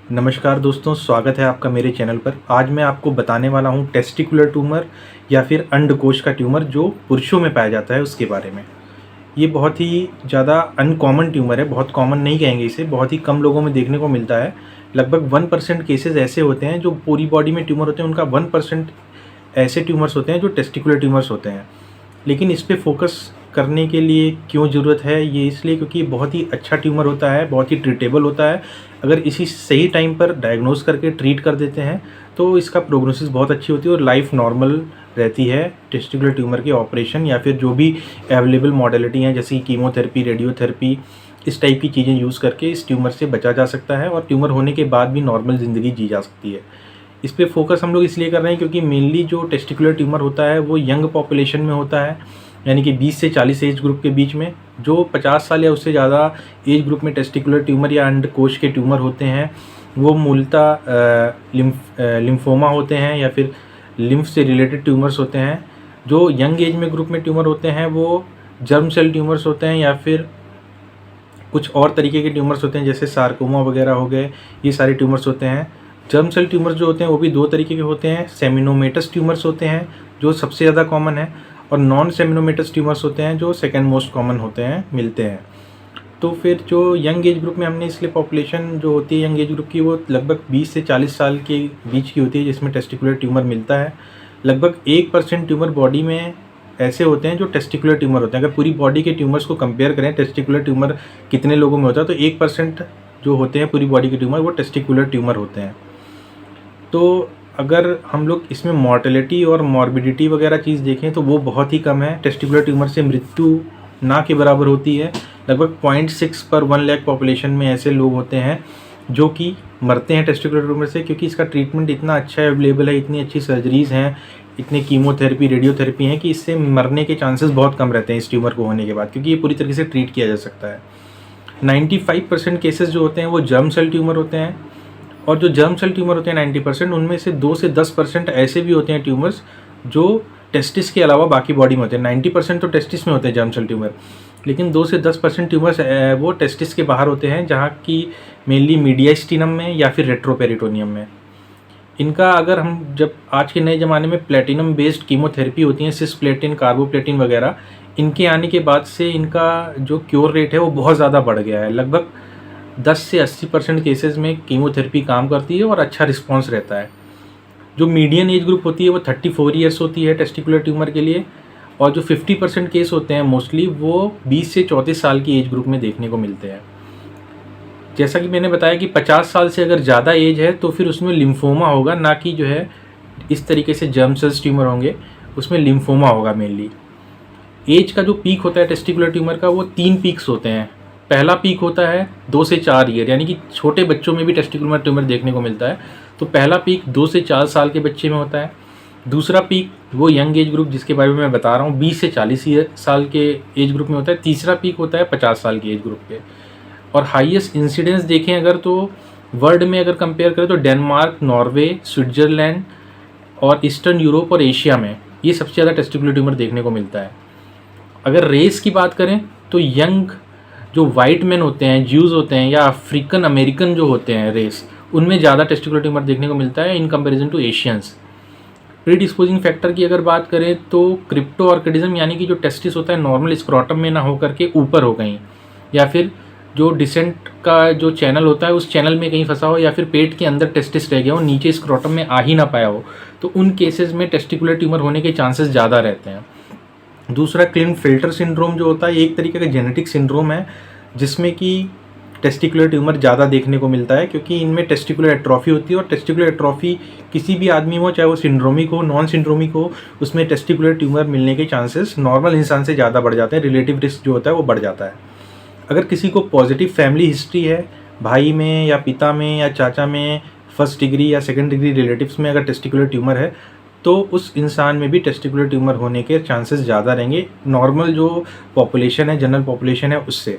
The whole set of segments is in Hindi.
नमस्कार दोस्तों, स्वागत है आपका मेरे चैनल पर। आज मैं आपको बताने वाला हूं टेस्टिकुलर ट्यूमर या फिर अंडकोश का ट्यूमर जो पुरुषों में पाया जाता है उसके बारे में। ये बहुत ही ज़्यादा अनकॉमन ट्यूमर है, बहुत कॉमन नहीं कहेंगे इसे, बहुत ही कम लोगों में देखने को मिलता है। लगभग 1% केसेस ऐसे होते हैं जो पूरी बॉडी में ट्यूमर होते हैं, उनका 1% ऐसे ट्यूमर्स होते हैं जो टेस्टिकुलर ट्यूमर्स होते हैं। लेकिन इस पे फोकस करने के लिए क्यों ज़रूरत है, ये इसलिए क्योंकि बहुत ही अच्छा ट्यूमर होता है, बहुत ही ट्रीटेबल होता है। अगर इसी सही टाइम पर डायग्नोस करके ट्रीट कर देते हैं तो इसका प्रोग्नोसिस बहुत अच्छी होती है और लाइफ नॉर्मल रहती है। टेस्टिकुलर ट्यूमर के ऑपरेशन या फिर जो भी अवेलेबल मॉडलिटी हैं जैसे कीमोथेरेपी, रेडियोथेरेपी, इस टाइप की चीज़ें यूज़ करके इस ट्यूमर से बचा जा सकता है और ट्यूमर होने के बाद भी नॉर्मल ज़िंदगी जी जा सकती है। इस पे फोकस हम लोग इसलिए कर रहे हैं क्योंकि मेनली जो टेस्टिकुलर ट्यूमर होता है वो यंग पॉपुलेशन में होता है, यानी कि 20 से 40 एज ग्रुप के बीच में। जो 50 साल या उससे ज़्यादा एज ग्रुप में टेस्टिकुलर ट्यूमर या अंडकोश के ट्यूमर होते हैं वो मूलतः लिम्फोमा होते हैं या फिर लिम्फ से रिलेटेड ट्यूमर्स होते हैं। जो यंग एज में ग्रुप में ट्यूमर होते हैं वो जर्म सेल ट्यूमर्स होते हैं या फिर कुछ और तरीके के ट्यूमर्स होते हैं जैसे सार्कोमा वगैरह हो गए, ये सारे ट्यूमर्स होते हैं। जर्म सेल ट्यूमर्स जो होते हैं वो भी दो तरीके के होते हैं। सेमिनोमेटस ट्यूमर्स होते हैं जो सबसे ज़्यादा कॉमन है, और नॉन सेमिनोमेटस ट्यूमर्स होते हैं जो सेकंड मोस्ट कॉमन होते हैं, मिलते हैं। तो फिर जो यंग एज ग्रुप में हमने इसलिए पॉपुलेशन जो होती है यंग एज ग्रुप की वो लगभग 20 से 40 साल के बीच की होती है जिसमें टेस्टिकुलर ट्यूमर मिलता है। लगभग 1% ट्यूमर बॉडी में ऐसे होते हैं जो टेस्टिकुलर ट्यूमर होते हैं। अगर पूरी बॉडी के ट्यूमर्स को कंपेयर करें टेस्टिकुलर ट्यूमर कितने लोगों में होता है तो 1% जो होते हैं पूरी बॉडी के ट्यूमर वो टेस्टिकुलर ट्यूमर होते हैं। तो अगर हम लोग इसमें मॉर्टेलिटी और मॉर्बिडिटी वगैरह चीज़ देखें तो वो बहुत ही कम है। टेस्टिकुलर ट्यूमर से मृत्यु ना के बराबर होती है। लगभग 0.6 पर 1 लाख पॉपुलेशन में ऐसे लोग होते हैं जो कि मरते हैं टेस्टिकुलर ट्यूमर से, क्योंकि इसका ट्रीटमेंट इतना अच्छा अवेलेबल है, इतनी अच्छी सर्जरीज़ हैं, इतने कीमोथेरेपी, रेडियोथेरेपी हैं कि इससे मरने के चांसेस बहुत कम रहते हैं इस ट्यूमर को होने के बाद, क्योंकि ये पूरी तरीके से ट्रीट किया जा सकता है। 95% केसेस जो होते हैं वो जर्म सेल ट्यूमर होते हैं, और जो जर्म सेल ट्यूमर होते हैं 90%, उनमें से 2 से 10% ऐसे भी होते हैं ट्यूमर्स जो टेस्टिस के अलावा बाकी बॉडी में होते हैं। 90% तो टेस्टिस में होते हैं जर्म सेल ट्यूमर, लेकिन 2 से 10% ट्यूमर्स वो टेस्टिस के बाहर होते हैं, जहाँ की मेनली मीडियास्टिनम में या फिर रेट्रोपेरिटोनियम में। इनका अगर हम जब आज के नए ज़माने में प्लेटिनम बेस्ड कीमोथेरेपी होती हैं, सिस्प्लेटिन, कार्बोप्लेटिन वगैरह, इनके आने के बाद से इनका जो क्योर रेट है वो बहुत ज़्यादा बढ़ गया है। लगभग 10 से 80% केसेस में कीमोथेरेपी काम करती है और अच्छा रिस्पॉन्स रहता है। जो मीडियन एज ग्रुप होती है वो 34 ईयर्स होती है टेस्टिकुलर ट्यूमर के लिए, और जो 50% केस होते हैं मोस्टली वो 20 से 34 साल की एज ग्रुप में देखने को मिलते हैं। जैसा कि मैंने बताया कि 50 साल से अगर ज़्यादा एज है तो फिर उसमें लिम्फोमा होगा, ना कि जो है इस तरीके से जर्म सेल्स ट्यूमर होंगे, उसमें लिम्फोमा होगा मेनली। एज का जो पीक होता है टेस्टिकुलर ट्यूमर का वो 3 पीक्स होते हैं। पहला पीक होता है 2 से 4 ईयर, यानी कि छोटे बच्चों में भी टेस्टिकुलर ट्यूमर देखने को मिलता है। तो पहला पीक 2 से 4 साल के बच्चे में होता है। दूसरा पीक वो यंग एज ग्रुप जिसके बारे में मैं बता रहा हूँ 20 से 40 साल के एज ग्रुप में होता है। तीसरा पीक होता है 50 साल के एज ग्रुप पे। और हाईएस्ट इंसिडेंस देखें अगर तो वर्ल्ड में अगर कंपेयर करें तो डेनमार्क, नॉर्वे, स्विट्ज़रलैंड और ईस्टर्न यूरोप और एशिया में ये सबसे ज़्यादा टेस्टिकुलर ट्यूमर देखने को मिलता है। अगर रेस की बात करें तो यंग जो वाइट मैन होते हैं, ज्यूज़ होते हैं, या अफ्रीकन अमेरिकन जो होते हैं रेस, उनमें ज़्यादा टेस्टिकुलर ट्यूमर देखने को मिलता है in comparison to Asians. Predisposing factor की अगर बात करें तो क्रिप्टो ऑर्किडिज्म, यानी कि जो टेस्टिस होता है नॉर्मल स्क्रोटम में ना हो करके ऊपर हो कहीं, या फिर जो डिसेंट का जो चैनल होता है उस चैनल में कहीं फंसा हो, या फिर पेट के अंदर टेस्टिस रह गया हो, नीचे स्क्रोटम में आ ही ना पाया हो, तो उन केसेस में टेस्टिकुलर ट्यूमर होने के चांसेस ज़्यादा रहते हैं। दूसरा क्लिन-फिल्टर सिंड्रोम जो होता है एक तरीके का जेनेटिक सिंड्रोम है जिसमें कि टेस्टिकुलर ट्यूमर ज़्यादा देखने को मिलता है, क्योंकि इनमें टेस्टिकुलर एट्रोफी होती है, और टेस्टिकुलर एट्रोफी किसी भी आदमी हो, चाहे वो सिंड्रोमिक हो, नॉन सिंड्रोमिक हो, उसमें टेस्टिकुलर ट्यूमर मिलने के चांसेस नॉर्मल इंसान से ज़्यादा बढ़ जाते हैं। रिलेटिव रिस्क जो होता है वो बढ़ जाता है। अगर किसी को पॉजिटिव फैमिली हिस्ट्री है, भाई में या पिता में या चाचा में, फर्स्ट डिग्री या सेकंड डिग्री रिलेटिव्स में अगर टेस्टिकुलर ट्यूमर है तो उस इंसान में भी टेस्टिकुलर ट्यूमर होने के चांसेस ज़्यादा रहेंगे नॉर्मल जो पॉपुलेशन है, जनरल पॉपुलेशन है, उससे।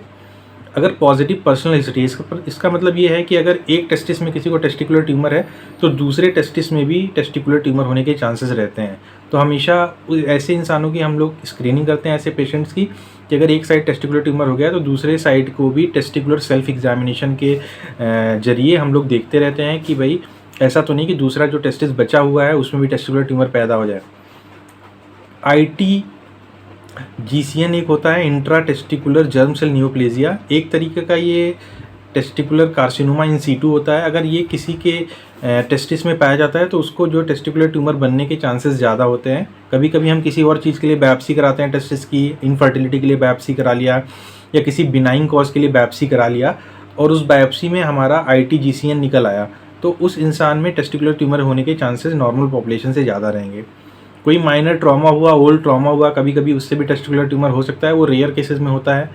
अगर पॉजिटिव पर्सनल हिस्ट्री, इसका मतलब ये है कि अगर एक टेस्टिस में किसी को टेस्टिकुलर ट्यूमर है तो दूसरे टेस्टिस में भी टेस्टिकुलर ट्यूमर होने के चांसेस रहते हैं। तो हमेशा ऐसे इंसानों की हम लोग स्क्रीनिंग करते हैं, ऐसे पेशेंट्स की, कि अगर एक साइड टेस्टिकुलर ट्यूमर हो गया तो दूसरे साइड को भी टेस्टिकुलर सेल्फ एग्जामिनेशन के जरिए हम लोग देखते रहते हैं कि भाई ऐसा तो नहीं कि दूसरा जो टेस्टिस बचा हुआ है उसमें भी टेस्टिकुलर ट्यूमर पैदा हो जाए। ITGCN एक होता है, intra testicular germ cell neoplasia, एक तरीके का ये टेस्टिकुलर कार्सिनोमा इन सीटू होता है। अगर ये किसी के टेस्टिस में पाया जाता है तो उसको जो टेस्टिकुलर ट्यूमर बनने के चांसेस ज़्यादा होते हैं। कभी कभी हम किसी और चीज़ के लिए बायोप्सी कराते हैं, टेस्टिस की इनफर्टिलिटी के लिए बायोप्सी करा लिया या किसी बिनाइन कॉज के लिए बायोप्सी करा लिया और उस बायोप्सी में हमारा ITGCN निकल आया, तो उस इंसान में टेस्टिकुलर ट्यूमर होने के चांसेस नॉर्मल पॉपुलेशन से ज़्यादा रहेंगे। कोई माइनर ट्रॉमा हुआ, ओल्ड ट्रॉमा हुआ, कभी कभी उससे भी टेस्टिकुलर ट्यूमर हो सकता है, वो रेयर केसेस में होता है।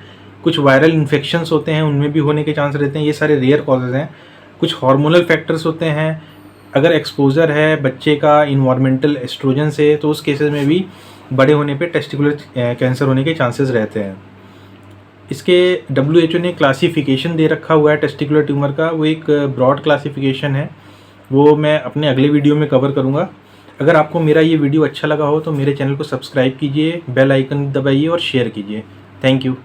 कुछ वायरल इन्फेक्शंस होते हैं, उनमें भी होने के चांस रहते हैं, ये सारे रेयर कॉजेज़ हैं। कुछ हार्मोनल फैक्टर्स होते हैं, अगर एक्सपोजर है बच्चे का इन्वायरमेंटल एस्ट्रोजन से तो उस केसेस में भी बड़े होने पे टेस्टिकुलर कैंसर होने के चांसेस रहते हैं। इसके WHO ने क्लासिफिकेशन दे रखा हुआ है टेस्टिकुलर ट्यूमर का, वो एक ब्रॉड क्लासिफिकेशन है, वो मैं अपने अगले वीडियो में कवर करूँगा। अगर आपको मेरा ये वीडियो अच्छा लगा हो तो मेरे चैनल को सब्सक्राइब कीजिए, बेल आइकन दबाइए और शेयर कीजिए। Thank you.